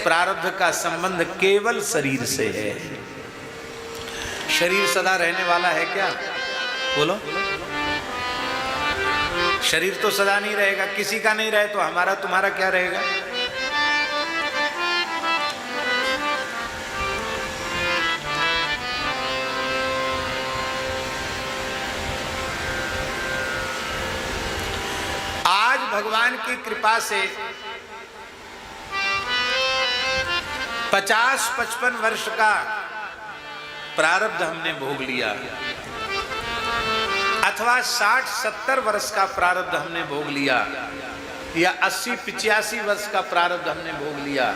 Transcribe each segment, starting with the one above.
प्रारब्ध का संबंध केवल शरीर से है। शरीर सदा रहने वाला है क्या? बोलो। शरीर तो सदा नहीं रहेगा, किसी का नहीं रहे तो हमारा तुम्हारा क्या रहेगा? आज भगवान की कृपा से 50-55 वर्ष का प्रारब्ध हमने भोग लिया, अथवा 60-70 वर्ष का प्रारब्ध हमने भोग लिया, या 80-85 वर्ष का प्रारब्ध हमने भोग लिया।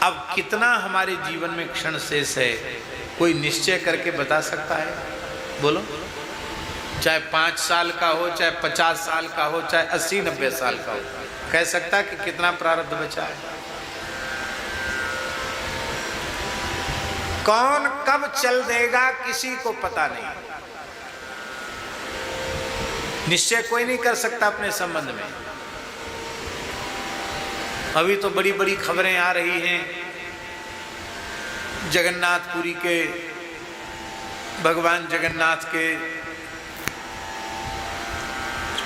अब कितना हमारे जीवन में क्षण शेष है, कोई निश्चय करके बता सकता है? बोलो। चाहे 5 साल का हो, चाहे 50 साल का हो, चाहे 80-90 साल का हो, कह सकता कि कितना प्रारब्ध बचा है? कौन कब चल देगा किसी को पता नहीं, निश्चय कोई नहीं कर सकता अपने संबंध में। अभी तो बड़ी बड़ी खबरें आ रही हैं, जगन्नाथपुरी के भगवान जगन्नाथ के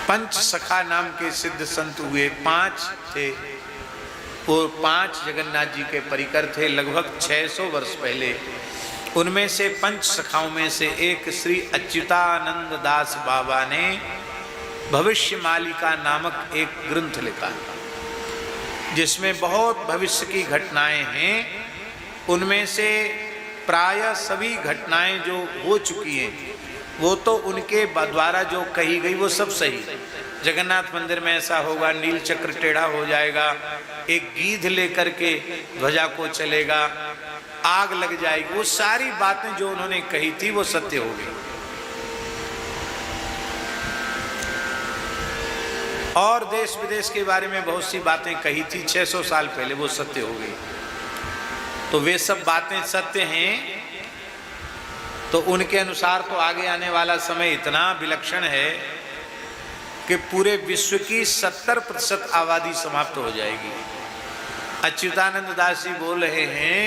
पंच सखा नाम के सिद्ध संत हुए, 5 थे, और 5 जगन्नाथ जी के परिकर थे लगभग 600 वर्ष पहले। उनमें से पंच सखाओं में से एक श्री अच्युतानंद दास बाबा ने भविष्य मालिका नामक एक ग्रंथ लिखा, जिसमें बहुत भविष्य की घटनाएं हैं। उनमें से प्रायः सभी घटनाएं जो हो चुकी हैं वो तो उनके द्वारा जो कही गई वो सब सही। जगन्नाथ मंदिर में ऐसा होगा, नील चक्र टेढ़ा हो जाएगा, एक गीध लेकर के ध्वजा को चलेगा, आग लग जाएगी, वो सारी बातें जो उन्होंने कही थी वो सत्य हो गई। और देश विदेश के बारे में बहुत सी बातें कही थी 600 साल पहले, वो सत्य हो गई। तो वे सब बातें सत्य हैं, तो उनके अनुसार तो आगे आने वाला समय इतना विलक्षण है कि पूरे विश्व की 70% आबादी समाप्त हो जाएगी। अच्युतानंद दास जी बोल रहे हैं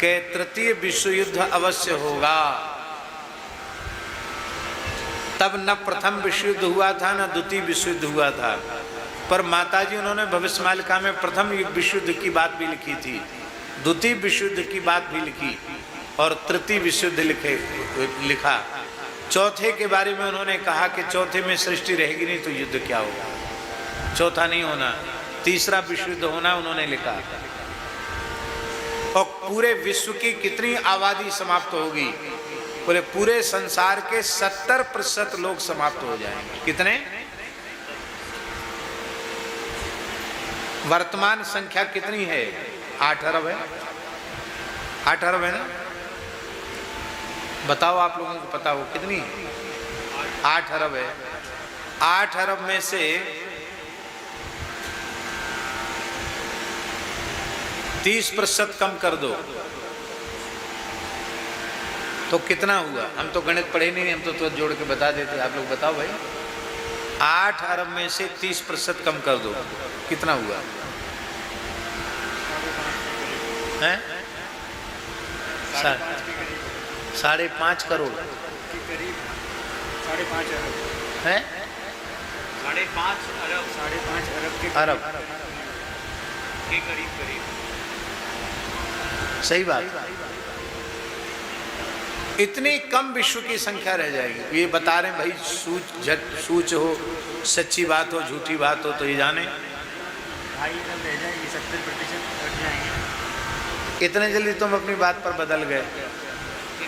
कि तृतीय विश्व युद्ध अवश्य होगा। तब न प्रथम विश्व युद्ध हुआ था, न द्वितीय विश्व युद्ध हुआ था, पर माताजी उन्होंने भविष्य मालिका में प्रथम विश्व युद्ध की बात भी लिखी थी, द्वितीय विश्व युद्ध की बात भी लिखी, और तृतीय विश्व युद्ध लिखा। चौथे के बारे में उन्होंने कहा कि चौथे में सृष्टि रहेगी नहीं तो युद्ध क्या होगा, चौथा नहीं होना, तीसरा विश्व युद्ध होना उन्होंने लिखा। और पूरे विश्व की कितनी आबादी समाप्त होगी? बोले पूरे संसार के 70% लोग समाप्त हो जाएंगे। कितने? वर्तमान संख्या कितनी है? 8 अरब है। 8 अरब है ना? बताओ, आप लोगों को पता हो कितनी? 8 अरब है। 8 अरब में से 30% कम कर दो तो कितना हुआ? हम तो गणित पढ़े नहीं, हम तो जोड़ के बता देते। आप लोग बताओ भाई, 8 अरब में से 30% कम कर दो, कितना हुआ? हैं? 5.5 करोड़ के करीब, 5.5 अरब है। 5.5 अरब के अरब के करीब। सही बात। इतनी कम विश्व की संख्या रह जाएगी। ये बता रहे हैं भाई, सूच हो, सच्ची बात हो, झूठी बात हो, तो ये जाने 2.5 अरब रह जाएगी, 70% घट जाएंगे। इतने जल्दी तुम अपनी बात पर बदल गए।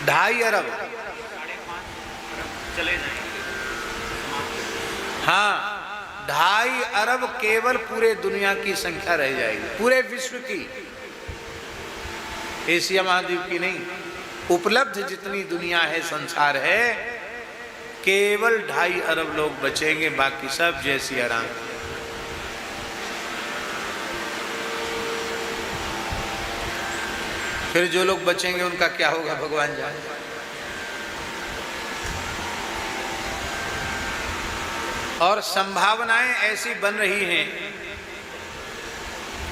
2.5 अरब, 5.5 चले जाएंगे। हाँ, 2.5 अरब केवल पूरे दुनिया की संख्या रह जाएगी, पूरे विश्व की, एशिया महाद्वीप की नहीं। उपलब्ध जितनी दुनिया है, संसार है, केवल 2.5 अरब लोग बचेंगे, बाकी सब जैसी आराम। फिर जो लोग बचेंगे उनका क्या होगा भगवान जाने। और संभावनाएं ऐसी बन रही हैं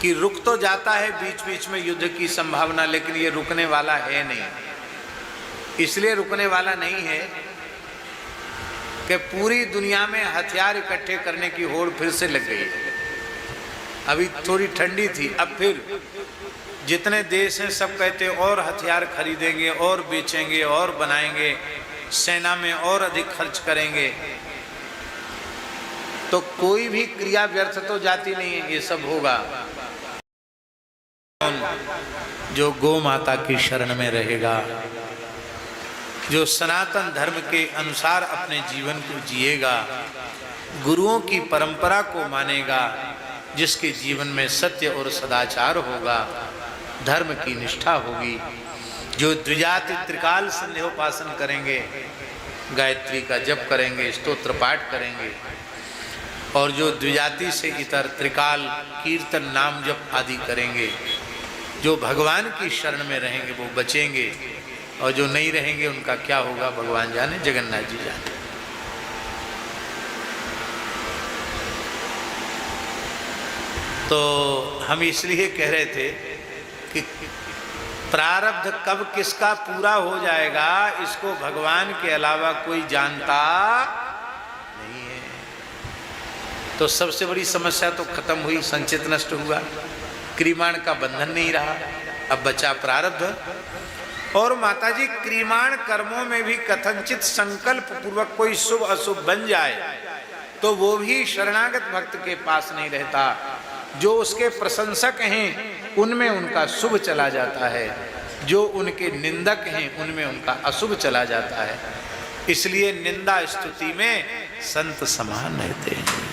कि रुक तो जाता है बीच बीच में युद्ध की संभावना, लेकिन ये रुकने वाला है नहीं। इसलिए रुकने वाला नहीं है कि पूरी दुनिया में हथियार इकट्ठे करने की होड़ फिर से लग गई। अभी थोड़ी ठंडी थी, अब फिर जितने देश हैं सब कहते और हथियार खरीदेंगे और बेचेंगे और बनाएंगे, सेना में और अधिक खर्च करेंगे। तो कोई भी क्रिया व्यर्थ तो जाती नहीं है, ये सब होगा। जो गौ माता की शरण में रहेगा, जो सनातन धर्म के अनुसार अपने जीवन को जिएगा, गुरुओं की परंपरा को मानेगा, जिसके जीवन में सत्य और सदाचार होगा, धर्म की निष्ठा होगी, जो द्विजाति त्रिकाल संध्योपासन करेंगे, गायत्री का जप करेंगे, स्तोत्र पाठ करेंगे, और जो द्विजाति से इतर त्रिकाल कीर्तन नाम जप आदि करेंगे, जो भगवान की शरण में रहेंगे वो बचेंगे, और जो नहीं रहेंगे उनका क्या होगा भगवान जाने, जगन्नाथ जी जाने। तो हम इसलिए कह रहे थे कि प्रारब्ध कब किसका पूरा हो जाएगा, इसको भगवान के अलावा कोई जानता नहीं है। तो सबसे बड़ी समस्या तो खत्म हुई, संचित नष्ट हुआ, क्रीमाण का बंधन नहीं रहा, अब बचा प्रारब्ध। और माताजी क्रीमाण कर्मों में भी कथनचित संकल्प पूर्वक कोई शुभ अशुभ बन जाए तो वो भी शरणागत भक्त के पास नहीं रहता। जो उसके प्रशंसक हैं उनमें उनका शुभ चला जाता है, जो उनके निंदक हैं उनमें उनका अशुभ चला जाता है। इसलिए निंदा स्तुति में संत समान रहते हैं।